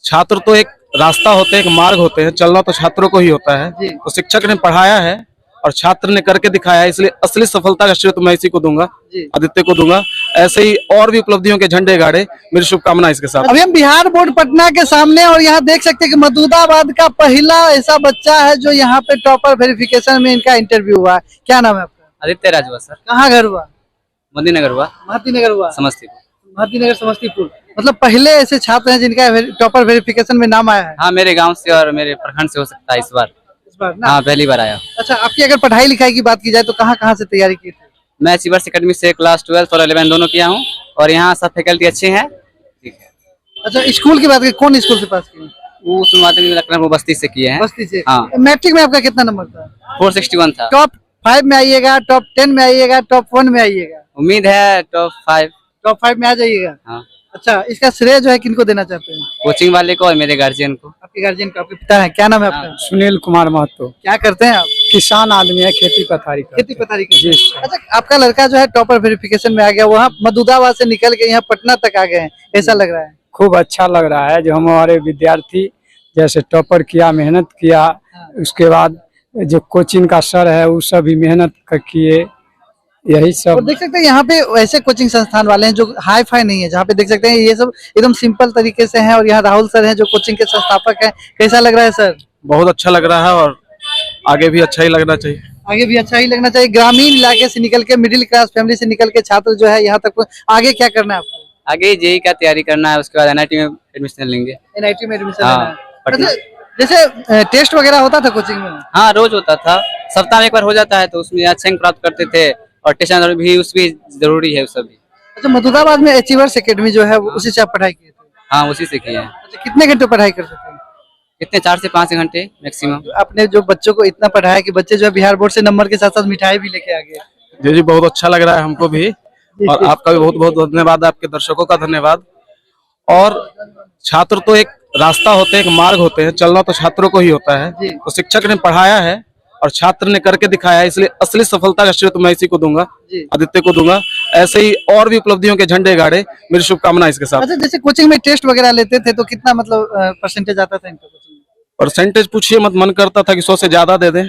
छात्र तो एक रास्ता होते हैं, एक मार्ग होते हैं, चलना तो छात्रों को ही होता है। तो शिक्षक ने पढ़ाया है और छात्र ने करके दिखाया है, इसलिए असली सफलता का श्रेय तो मैं इसी को दूंगा, आदित्य को दूंगा। ऐसे ही और भी उपलब्धियों के झंडे गाड़े, मेरी शुभकामना इसके साथ। अभी हम बिहार बोर्ड पटना के सामने और यहाँ देख सकते हैं कि मसूदाबाद का पहला ऐसा बच्चा है जो यहाँ पे टॉपर वेरिफिकेशन में इनका इंटरव्यू हुआ। क्या नाम है आपका? आदित्य राजवा सर। कहाँ घर हुआ? मोदी नगर हुआ। महती नगर हुआ, समस्तीपुर। महती नगर समस्तीपुर। मतलब पहले ऐसे छात्र हैं जिनका टॉपर वेरिफिकेशन में नाम आया है। हाँ, मेरे गांव से और मेरे प्रखंड से हो सकता है इस बार ना? हाँ, पहली बार आया। अच्छा, आपकी अगर पढ़ाई लिखाई की बात की जाए तो कहाँ से तैयारी की थी? मैं चिवर्स एकेडमी से क्लास 12 और 11 दोनों किया हूँ और यहाँ सब फैकल्टी अच्छे हैं। ठीक है। अच्छा, स्कूल की बात करें, कौन स्कूल से पास किए? वो लखनऊ बस्ती से किए हैं। बस्ती से। हाँ। मैट्रिक में आपका कितना नंबर था? 461 था। टॉप 5 में आइएगा, टॉप 10 में आइएगा, टॉप 1 में आइएगा? उम्मीद है टॉप 5। टॉप 5 में आ जाइएगा। हाँ। अच्छा, इसका श्रेय जो है किनको देना चाहते हैं? कोचिंग वाले को और मेरे गार्जियन को। आपके गार्जियन को, आपके पिता है, क्या नाम है आपका? सुनील कुमार महतो। क्या करते हैं आप? किसान आदमी है, खेती पथारी करते खेती पथारी करते जी। हैं। अच्छा, आपका लड़का जो है टॉपर वेरिफिकेशन में आ गया, वहाँ मसूदाबाद से निकल के यहाँ पटना तक आ गए हैं, ऐसा लग रहा है? खूब अच्छा लग रहा है। जो हमारे विद्यार्थी जैसे टॉपर किया, मेहनत किया, उसके बाद जो कोचिंग का सर है वो सब भी मेहनत किए, यही और सब। देख सकते हैं यहाँ पे ऐसे कोचिंग संस्थान वाले हैं जो हाई फाई नहीं है, जहाँ पे देख सकते हैं ये सब एकदम सिंपल तरीके से हैं। और यहाँ राहुल सर हैं जो कोचिंग के संस्थापक हैं। कैसा लग रहा है सर? बहुत अच्छा लग रहा है और आगे भी अच्छा ही लगना चाहिए। आगे भी अच्छा ही लगना चाहिए। ग्रामीण इलाके से निकल के, मिडिल क्लास फैमिली से निकल के छात्र जो है यहाँ तक, आगे क्या करना है आपको? आगे जेई का तैयारी करना है, उसके बाद एनआईटी में एडमिशन लेंगे। एनआईटी में एडमिशन हाँ, लेना है। जैसे टेस्ट वगैरह होता था कोचिंग में? हाँ, रोज होता था। सप्ताह में एक बार हो जाता है तो उसमें अच्छे अंक प्राप्त करते थे और टेस्ट भी उसकी जरूरी है सब भी। अच्छा, मसूदाबाद में अचीवर्स एकेडमी जो है उसी से आप पढ़ाई किए थे? हाँ, उसी से किए हैं। अच्छा, कितने घंटे पढ़ाई करते थे? कितने 4 से 5 घंटे मैक्सिमम। आपने जो बच्चों को इतना पढ़ाया कि बच्चे जो है बिहार बोर्ड से नंबर के साथ साथ मिठाई भी लेके आ गए। जी जी, बहुत अच्छा लग रहा है हमको भी, और आपका भी बहुत बहुत धन्यवाद, आपके दर्शकों का धन्यवाद। और छात्र तो एक रास्ता होते हैं, एक मार्ग होते हैं, चलना तो छात्रों को ही होता है। तो शिक्षक ने पढ़ाया है और छात्र ने करके दिखाया है, इसलिए असली सफलता का श्रेय तो मैं इसी को दूंगा, आदित्य को दूंगा। ऐसे ही और भी उपलब्धियों के झंडे गाड़े, मेरी शुभकामना इसके साथ। अच्छा, जैसे कोचिंग में टेस्ट वगैरह लेते थे तो कितना मतलब परसेंटेज आता था इनका कोचिंग में? परसेंटेज पूछिए मत, मन करता था कि 100 से ज्यादा दे दें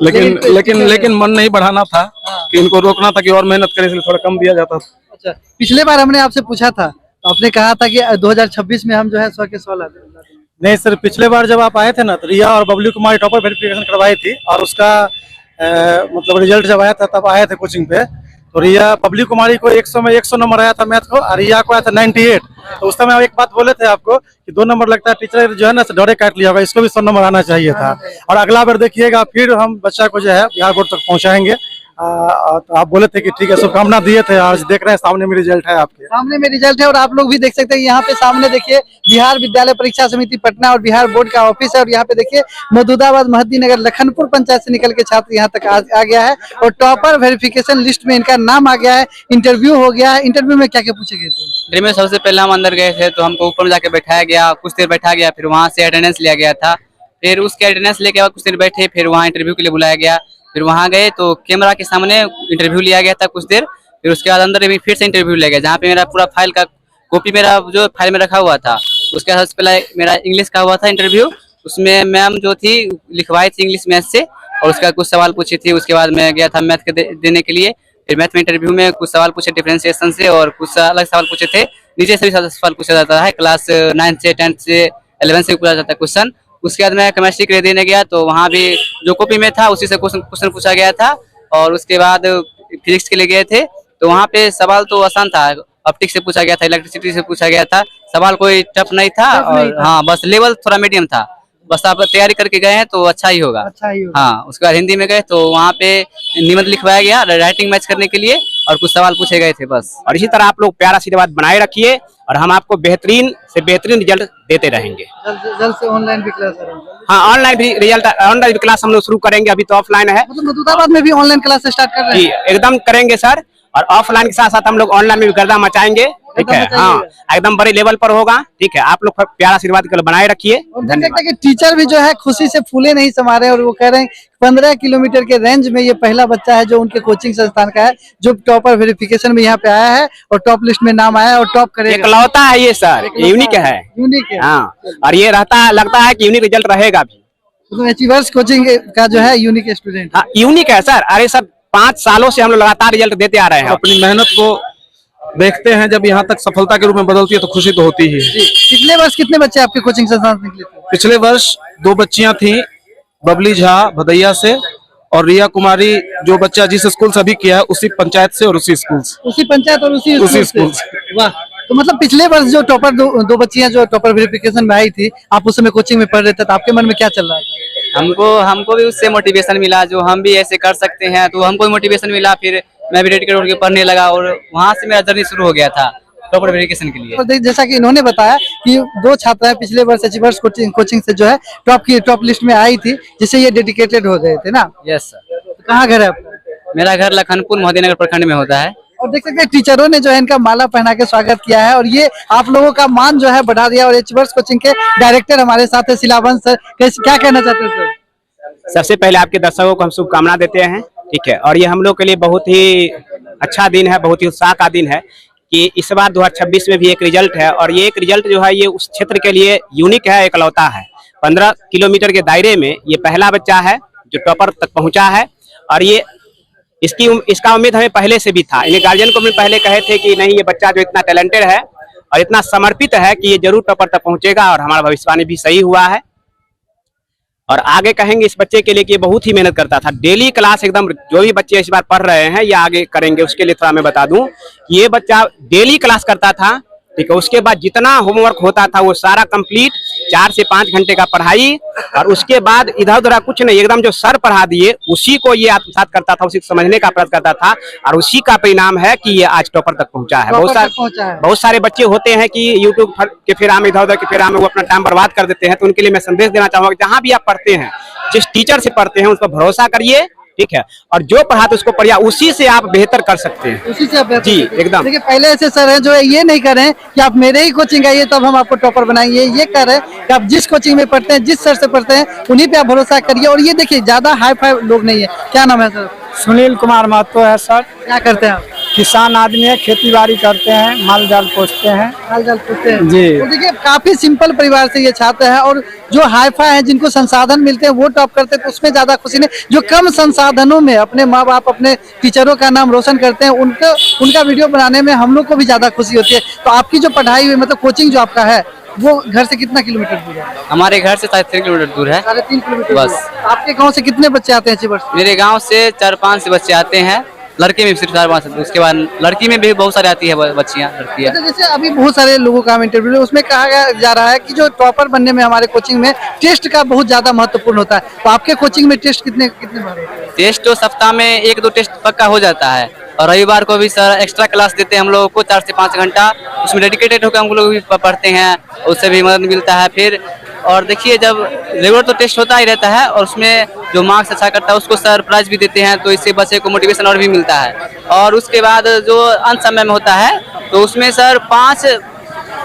लेकिन मन नहीं बढ़ाना था कि इनको रोकना था कि और मेहनत करें, इसलिए थोड़ा कम दिया जाता था। अच्छा, पिछले बार हमने आपसे पूछा था तो आपने कहा था कि 2026 में हम जो है 100 के 100 ला देंगे। नहीं सर, पिछले बार जब आप आए थे ना तो रिया और बबलू कुमारी टॉपर वेरिफिकेशन करवाई थी और उसका मतलब रिजल्ट जब आया था तब आए थे कोचिंग पे। तो रिया बबलू कुमारी को 100 में 100 नंबर आया था मैथ को, और रिया को आया था 98। तो उस समय एक बात बोले थे आपको कि 2 नंबर लगता है, टीचर जो है ना डरे काट लिया होगा, इसको भी 100 नंबर आना चाहिए था। और अगला बार देखिएगा फिर हम बच्चा को जो है बिहार बोर्ड तक पहुँचाएंगे। तो आप बोले थे कि ठीक है, शुभकामना दिए थे। आज देख रहे हैं सामने में रिजल्ट है, आपके सामने में रिजल्ट है। और आप लोग भी देख सकते हैं यहाँ पे सामने देखिए बिहार विद्यालय परीक्षा समिति पटना और बिहार बोर्ड का ऑफिस है। और यहाँ पे देखिए मसूदाबाद, महती नगर, लखनपुर पंचायत से निकल के छात्र यहाँ तक आ गया है और टॉपर वेरिफिकेशन लिस्ट में इनका नाम आ गया है। इंटरव्यू हो गया है। इंटरव्यू में क्या क्या पूछे गए थे? इंटरव्यू में सबसे पहले हम अंदर गए थे तो हमको ऊपर में जाके बैठाया गया, कुछ देर बैठा गया, फिर वहाँ से अटेंडेंस लिया गया था। फिर उसके अटेंडेंस लेके बाद कुछ देर बैठे, फिर वहाँ इंटरव्यू के लिए बुलाया गया। फिर वहाँ गए तो कैमरा के सामने इंटरव्यू लिया गया था कुछ देर। फिर उसके बाद अंदर भी फिर से इंटरव्यू लिया गया, जहाँ पे मेरा पूरा फाइल का कॉपी मेरा जो फाइल में रखा हुआ था। उसके बाद सबसे पहले मेरा इंग्लिश का हुआ था इंटरव्यू। उसमें मैम जो थी लिखवाई थी इंग्लिश मैथ से और उसका कुछ सवाल पूछी थी। उसके बाद मैं गया था मैथ के देने के लिए। फिर मैथ में इंटरव्यू में कुछ सवाल पूछे डिफरेंशिएशन से और कुछ अलग सवाल पूछे थे। नीचे से भी सवाल पूछा जाता है, क्लास 9 से 10 से 11 से पूछा जाता है क्वेश्चन। उसके बाद मैं केमिस्ट्री के लिए देने गया तो वहाँ भी जो कॉपी में था उसी से क्वेश्चन पूछा गया था। और उसके बाद फिजिक्स के लिए गए थे तो वहाँ पे सवाल तो आसान था, ऑप्टिक्स से पूछा गया था, इलेक्ट्रिसिटी से पूछा गया था। सवाल कोई टफ नहीं था और हाँ, बस लेवल थोड़ा मीडियम था। बस आप तैयारी करके गए हैं तो अच्छा ही होगा। हाँ, उसके बाद हिंदी में गए तो वहाँ पे निबंध लिखवाया गया राइटिंग मैच करने के लिए और कुछ सवाल पूछे गए थे बस। और इसी तरह आप लोग प्यारा आशीर्वाद बनाए रखिए और हम आपको बेहतरीन से बेहतरीन रिजल्ट देते रहेंगे। जल्द से ऑनलाइन भी क्लास है? हाँ, ऑनलाइन भी रिजल्ट, ऑनलाइन भी क्लास हम लोग शुरू करेंगे। अभी तो ऑफलाइन है, मतलब मसूदाबाद में भी ऑनलाइन क्लास स्टार्ट कर रहे हैं? जी एकदम करेंगे सर। और ऑफलाइन के साथ साथ हम लोग ऑनलाइन में भी गर्दा मचाएंगे। ठीक है। एकदम हाँ, एकदम बड़े लेवल पर होगा। ठीक है, आप लोग प्यारा आशीर्वाद कल बनाए रखिए। और देख सकते हैं कि टीचर भी जो है खुशी से फूले नहीं समा रहे और वो कह रहे हैं 15 किलोमीटर के रेंज में ये पहला बच्चा है जो उनके कोचिंग संस्थान का है जो टॉपर वेरिफिकेशन में यहाँ पे आया है और टॉप लिस्ट में नाम आया है और टॉप करेगा। एकलौता है ये सर, यूनिक है। यूनिक है। हाँ, और ये लगता है कि यूनिक रिजल्ट रहेगा भी। तो अचीवर्स कोचिंग का जो है यूनिक स्टूडेंट। हाँ, यूनिक है सर। अरे सर 5 सालों से हम लोग लगातार रिजल्ट देते आ रहे हैं। अपनी मेहनत को देखते हैं, जब यहाँ तक सफलता के रूप में बदलती है तो खुशी तो होती ही है। पिछले वर्ष कितने बच्चे आपके कोचिंग संस्थान से निकले थे? पिछले वर्ष 2 बच्चियां थी, बबली झा भदैया से और रिया कुमारी, जो बच्चा जिस स्कूल से अभी किया है उसी पंचायत से और उसी स्कूल से। उसी पंचायत और उसी स्कूल से। वाह, तो मतलब पिछले वर्ष जो टॉपर दो बच्चियां जो टॉपर वेरिफिकेशन में आई थी, आप उस समय कोचिंग में पढ़ रहे थे, तो आपके मन में क्या चल रहा था? हमको भी उससे मोटिवेशन मिला, जो हम भी ऐसे कर सकते हैं, तो हमको भी मोटिवेशन मिला। फिर मैं भी डेडिकेट होकर पढ़ने लगा और वहाँ से मेरा जर्नी शुरू हो गया था टॉपर वेरिफिकेशन के लिए। और जैसा कि इन्होंने बताया कि 2 छात्राएं पिछले वर्ष अचीवर्स कोचिंग से जो है टॉप लिस्ट में आई थी, जिससे ये डेडिकेटेड हो गए थे ना। Yes sir. तो कहाँ घर है आपका? मेरा घर लखनपुर मोहद्दीनगर प्रखंड में होता है। और देख सकते हैं टीचरों ने जो है इनका माला पहना के स्वागत किया है और ये आप लोगों का मान जो है बढ़ा दिया। और अचीवर्स कोचिंग के डायरेक्टर हमारे साथ है सिलावंत सर, क्या कहना चाहते हैं सर? सबसे पहले आपके दर्शकों को हम शुभकामना देते हैं। ठीक है, और ये हम लोग के लिए बहुत ही अच्छा दिन है, बहुत ही उत्साह का दिन है कि इस बार 2026 में भी एक रिजल्ट है। और ये एक रिजल्ट जो है ये उस क्षेत्र के लिए यूनिक है, एकलौता है। 15 किलोमीटर के दायरे में ये पहला बच्चा है जो टॉपर तक पहुंचा है। और ये इसका उम्मीद हमें पहले से भी था। इन्हें गार्जियन को भी पहले कहे थे कि नहीं, ये बच्चा जो इतना टैलेंटेड है और इतना समर्पित है कि ये जरूर टॉपर तक पहुंचेगा। और हमारा भविष्यवाणी भी सही हुआ है। और आगे कहेंगे इस बच्चे के लिए कि ये बहुत ही मेहनत करता था। डेली क्लास एकदम, जो भी बच्चे इस बार पढ़ रहे हैं या आगे करेंगे उसके लिए थोड़ा मैं बता दूं, ये बच्चा डेली क्लास करता था। ठीक है, उसके बाद जितना होमवर्क होता था वो सारा कंप्लीट, 4 से 5 घंटे का पढ़ाई। और उसके बाद इधर उधर कुछ नहीं, एकदम जो सर पढ़ा दिए उसी को ये आत्मसात करता था, उसी को समझने का प्रयास करता था। और उसी का परिणाम है कि ये आज टॉपर तक पहुंचा है। बहुत सारे बच्चे होते हैं कि यूट्यूब के फेरा में, इधर उधर के फेरा में वो अपना टाइम बर्बाद कर देते हैं। तो उनके लिए मैं संदेश देना चाहूंगा कि जहां भी आप पढ़ते हैं, जिस टीचर से पढ़ते हैं उस पर भरोसा करिए। ठीक है, और जो पढ़ाते उसको पढ़िया, उसी से आप बेहतर कर सकते हैं। उसी से आप बेहतर जी, करते हैं। एकदम। देखिए पहले ऐसे सर हैं जो ये नहीं कर रहे हैं कि आप मेरे ही कोचिंग आइए तब हम आपको टॉपर बनाएंगे। ये कर रहे हैं कि आप जिस कोचिंग में पढ़ते हैं, जिस सर से पढ़ते हैं, उन्हीं पे आप भरोसा करिए। और ये देखिए ज्यादा हाई फाई लोग नहीं है। क्या नाम है सर? सुनील कुमार महतो है सर। क्या करते हैं आप? किसान आदमी है, खेती बाड़ी करते हैं, माल जाल पोसते हैं। हाल चाल पूछते हैं जी। तो देखिए काफी सिंपल परिवार से ये छात्र है और जो हाई फाई है, जिनको संसाधन मिलते हैं वो टॉप करते हैं, तो उसमें ज्यादा खुशी नहीं। जो कम संसाधनों में अपने माँ बाप, अपने टीचरों का नाम रोशन करते हैं, उनका वीडियो बनाने में हम लोग को भी ज्यादा खुशी होती है। तो आपकी जो पढ़ाई हुई, मतलब कोचिंग जो आपका है, वो घर से कितना किलोमीटर दूर है? हमारे घर से 3.5 किलोमीटर दूर है। 3.5 किलोमीटर बस। दूर। आपके गाँव से कितने बच्चे आते हैं अचीवर्स? मेरे गांव से 4-5 से बच्चे आते हैं। लड़के में सिर्फ 4-5, उसके बाद लड़की में भी बहुत सारी आती है बच्चियां, लड़कियां। अच्छा, जैसे अभी बहुत सारे लोगों का हम इंटरव्यू लिया, उसमें कहा जा रहा है कि जो टॉपर बनने में हमारे कोचिंग में टेस्ट का बहुत ज्यादा महत्वपूर्ण होता है। तो आपके कोचिंग में टेस्ट कितने बार होते हैं? टेस्ट तो सप्ताह में 1-2 टेस्ट पक्का हो जाता है। और रविवार को भी सर एक्स्ट्रा क्लास देते हैं हम लोगों को 4 से 5 घंटा। उसमें डेडिकेटेड होकर हम लोग भी पढ़ते हैं, उससे भी मदद मिलता है। फिर और देखिए, जब रेगुलर तो टेस्ट होता ही रहता है और उसमें जो मार्क्स अच्छा करता है उसको सर प्राइज भी देते हैं, तो इससे बच्चे को मोटिवेशन और भी मिलता है। और उसके बाद जो अंत समय में होता है तो उसमें सर 5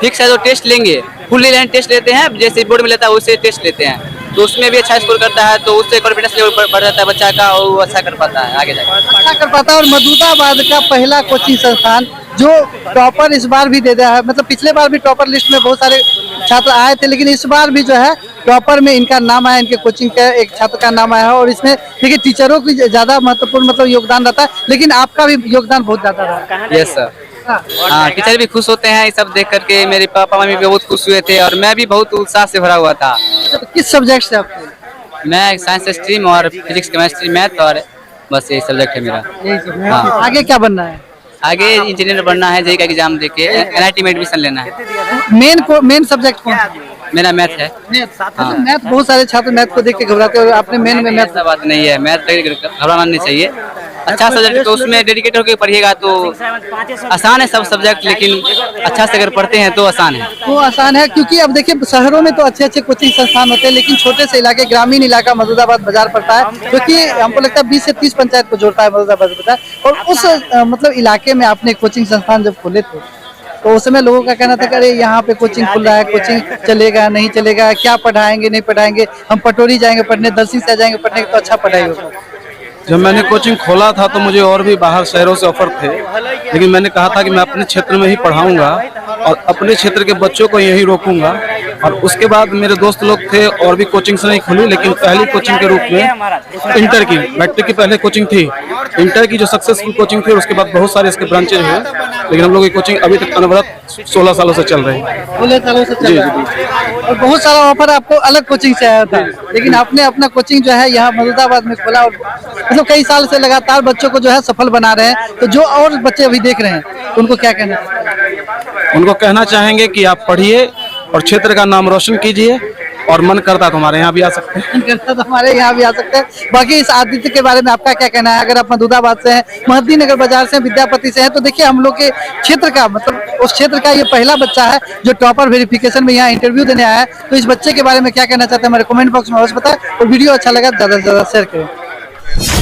फिक्स है जो टेस्ट लेंगे, फुल लाइन टेस्ट लेते हैं, जैसे बोर्ड में लेता है वैसे टेस्ट लेते हैं। तो उसमें भी अच्छा स्कोर करता है, तो उससे कॉन्फिडेंस लेवल बढ़ जाता है बच्चा का और वो अच्छा कर पाता है आगे जाकर। अच्छा कर पाता है। और मधुदाबाद का पहला कोचिंग संस्थान जो टॉपर इस बार भी दे दिया है, मतलब पिछले बार भी टॉपर लिस्ट में बहुत सारे छात्र आए थे, लेकिन इस बार भी जो है टॉपर में इनका नाम आया, इनके कोचिंग का एक छात्र का नाम आया है। और इसमें देखिए टीचरों की ज्यादा महत्वपूर्ण मतलब योगदान रहता है, लेकिन आपका भी योगदान बहुत ज्यादा रहा है। Yes sir. हाँ, टीचर भी खुश होते हैं ये सब देख करके। मेरे पापा मम्मी भी बहुत खुश हुए थे और मैं भी बहुत उत्साह से भरा हुआ था। तो किस सब्जेक्ट से आपके? मैं साइंस स्ट्रीम और फिजिक्स, केमिस्ट्री, मैथ, और बस यही सब्जेक्ट है मेरा। यही सब। हाँ। आगे क्या बनना है? आगे इंजीनियर बनना है, जेईई का एग्जाम देके NIT में एडमिशन लेना है। मेन सब्जेक्ट कौन सा? मेरा मैथ है। हाँ। मैथ, बहुत सारे छात्र मैथ को देख के घबराते हैं और आपने मेन में मैथ। ऐसा बात नहीं है, मैथ घबराना नहीं चाहिए। अच्छा सब्जेक्ट, तो उसमें डेडिकेट होकर पढ़िएगा तो आसान है सब सब्जेक्ट, लेकिन अच्छा से अगर पढ़ते हैं तो आसान है। वो आसान है क्योंकि अब देखिए शहरों में तो अच्छे अच्छे कोचिंग संस्थान होते हैं, लेकिन छोटे से इलाके, ग्रामीण इलाका मधुदाबाद बाजार पड़ता है, क्योंकि हमको लगता है 20 से 30 पंचायत को जोड़ता है मधुदाबाद बाजार। और उस मतलब इलाके में आपने कोचिंग संस्थान जब खोले थे तो उस समय लोगों का कहना था कि अरे यहाँ पे कोचिंग खुल रहा है, कोचिंग चलेगा नहीं चलेगा, क्या पढ़ाएंगे नहीं पढ़ाएंगे, हम पटोरी जाएंगे पढ़ने, दलसिंह से जाएंगे पढ़ने, तो अच्छा पढ़ाई होगा। जब मैंने कोचिंग खोला था तो मुझे और भी बाहर शहरों से ऑफर थे, लेकिन मैंने कहा था कि मैं अपने क्षेत्र में ही पढ़ाऊंगा और अपने क्षेत्र के बच्चों को यहीं रोकूंगा। और उसके बाद मेरे दोस्त लोग थे और भी कोचिंग से नहीं खुली, लेकिन पहली कोचिंग के रूप में इंटर की, मैट्रिक की पहले कोचिंग थी, इंटर की जो सक्सेसफुल कोचिंग थी, उसके बाद बहुत सारे इसके ब्रांचेज हैं, लेकिन हम लोग की कोचिंग अभी तक अनवरत 16 सालों से चल रही है। 16 सालों से चल रहा है। और बहुत सारा ऑफर आपको अलग कोचिंग से आया था, लेकिन आपने अपना कोचिंग जो है यहाँ ममदाबाद में खोला और मतलब कई साल से लगातार बच्चों को जो है सफल बना रहे हैं। तो जो और बच्चे अभी देख रहे हैं तो उनको क्या कहना है? उनको कहना चाहेंगे कि आप पढ़िए और क्षेत्र का नाम रोशन कीजिए, और मन करता तो हमारे यहाँ भी आ सकते हैं। करता तो हमारे यहाँ भी आ सकते हैं। बाकी इस आदित्य के बारे में आपका क्या कहना है? अगर आप ममदाबाद से हैं, महद्दी नगर बाजार से हैं, विद्यापति से हैं, तो देखिए हम लोग के क्षेत्र का मतलब उस क्षेत्र का ये पहला बच्चा है जो टॉपर वेरिफिकेशन में यहाँ इंटरव्यू देने आया है। तो इस बच्चे के बारे में क्या कहना चाहते हैं हमारे कमेंट बॉक्स में अवश्य बताएं, और वीडियो अच्छा लगा ज्यादा से ज्यादा शेयर करें।